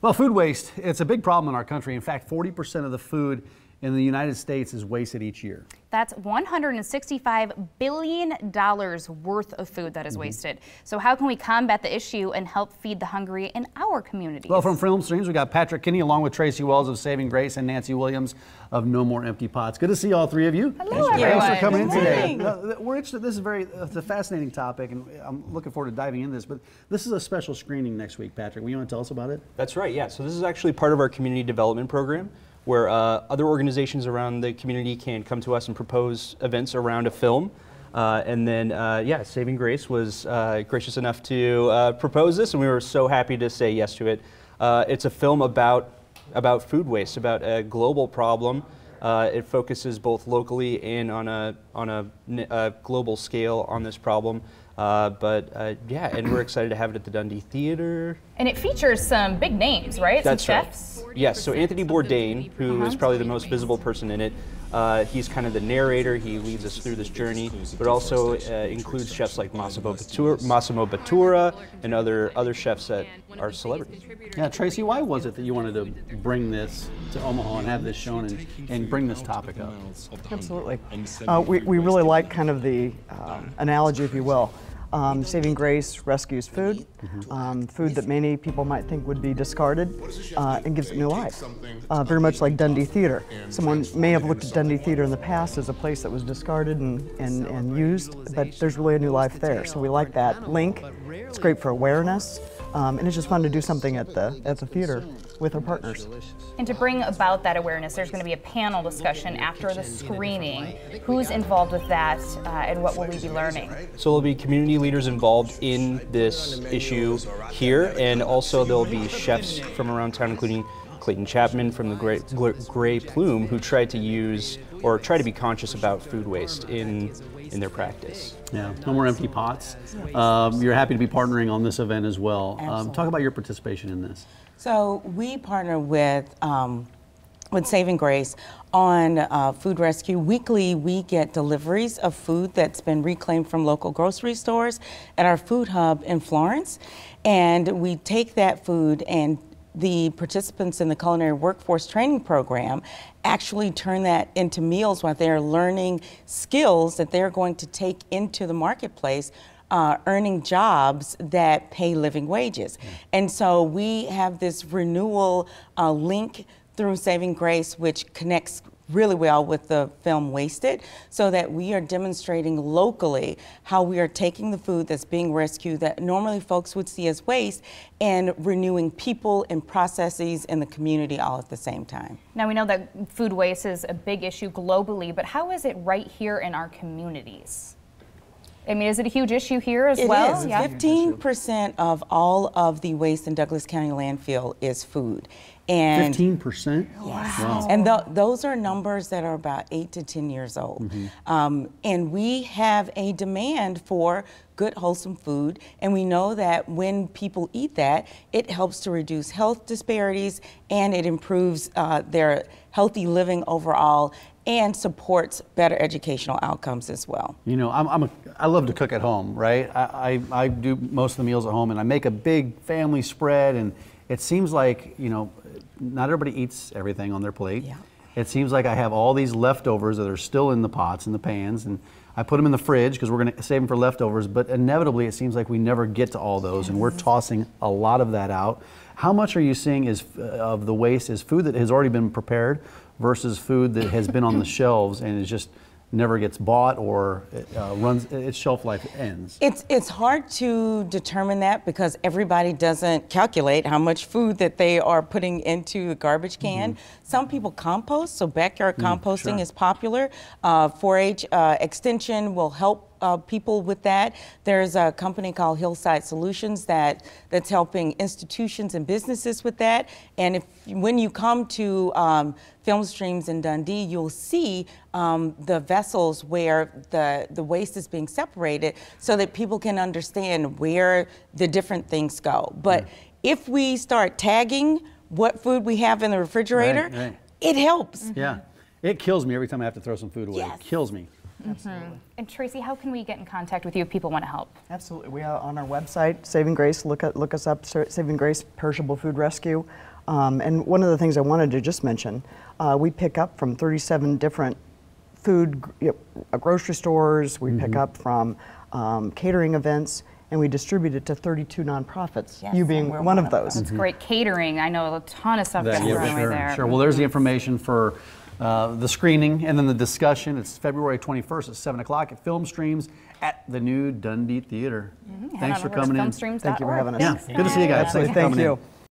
Well, food waste, it's a big problem in our country. In fact, 40% of the food in the United States is wasted each year. That's $165 billion worth of food that is wasted. So how can we combat the issue and help feed the hungry in our communities? Well, from Film Streams, we got Patrick Kinney along with Tracy Wells of Saving Grace and Nancy Williams of No More Empty Pots. Good to see all three of you. Hello, everyone. Thanks for coming in today. We're interested. This is it's a fascinating topic, and I'm looking forward to diving into this. But this is a special screening next week, Patrick. You want to tell us about it? That's right. Yeah. So this is actually part of our community development program, where other organizations around the community can come to us and propose events around a film. And then, yeah, Saving Grace was gracious enough to propose this, and we were so happy to say yes to it. It's a film about food waste, about a global problem. It focuses both locally and on a global scale on this problem. Yeah, and we're excited to have it at the Dundee Theater. And it features some big names, right? That's some chefs? Right. Yes, so Anthony Bourdain, who is probably the most visible person in it, he's kind of the narrator. He leads us through this journey, but also includes chefs like Massimo Bottura and other chefs that are celebrities. Yeah, Tracy, why was it that you wanted to bring this to Omaha and have this shown and bring this topic up? Absolutely. We really like kind of the analogy, if you will. Saving Grace rescues food, food that many people might think would be discarded, and gives it new life. Very much like Dundee Theater. Someone may have looked at Dundee Theater in the past as a place that was discarded and used, but there's really a new life there. So we like that link. It's great for awareness, and it's just fun to do something at the theater with our partners. And to bring about that awareness, there's going to be a panel discussion after the screening. Who's involved with that, and what will we be learning? So there'll be community leaders involved in this issue here, and also there'll be chefs from around town, including Clayton Chapman from the Gray Plume, who try to be conscious about food waste in their practice. Yeah, No More Empty Pots. You're happy to be partnering on this event as well. Talk about your participation in this. So we partner with Saving Grace on food rescue. Weekly, we get deliveries of food that's been reclaimed from local grocery stores at our food hub in Florence. And we take that food, and the participants in the culinary workforce training program actually turn that into meals while they're learning skills that they're going to take into the marketplace, earning jobs that pay living wages. And so we have this renewal link through Saving Grace, which connects really well with the film Wasted, so that we are demonstrating locally how we are taking the food that's being rescued that normally folks would see as waste and renewing people and processes in the community all at the same time. Now we know that food waste is a big issue globally, but how is it right here in our communities? I mean, is it a huge issue here as well? It is. Yeah. 15% of all of the waste in Douglas County landfill is food. And 15%? Yes. Wow. And those are numbers that are about 8 to 10 years old. And we have a demand for good, wholesome food, and we know that when people eat that, it helps to reduce health disparities, and it improves their healthy living overall, and supports better educational outcomes as well. You know, I love to cook at home, right? I do most of the meals at home, and I make a big family spread, and it seems like, you know, not everybody eats everything on their plate. Yeah. It seems like I have all these leftovers that are still in the pots and the pans, and I put them in the fridge because we're going to save them for leftovers, but inevitably it seems like we never get to all those, and we're tossing a lot of that out. How much are you seeing of the waste is food that has already been prepared versus food that has been on the shelves and is just never gets bought or its shelf life ends? It's hard to determine that because everybody doesn't calculate how much food that they are putting into a garbage can. Some people compost, so backyard composting is popular. 4-H Extension will help people with that. There's a company called Hillside Solutions that's helping institutions and businesses with that. And when you come to Film Streams in Dundee, you'll see the vessels where the waste is being separated so that people can understand where the different things go. But if we start tagging what food we have in the refrigerator, it helps. Yeah. It kills me every time I have to throw some food away. It kills me. Absolutely. And Tracy, how can we get in contact with you if people want to help? Absolutely. We are on our website, Saving Grace. Look us up, Saving Grace Perishable Food Rescue. And one of the things I wanted to just mention, we pick up from 37 different food grocery stores. We pick up from catering events, and we distribute it to 32 nonprofits, Yes, you being one of those. It's great catering. I know a ton of stuff That- gets thrown away sure, there. sure. Well, there's the information for the screening and then the discussion. It's February 21st at 7 o'clock at Film Streams at the new Dundee Theater. Head Thanks on for over to coming in. filmstreams.org. Thank you for having us. Yeah, Thanks, good to see you guys. Absolutely. Thanks for Thank coming in. you.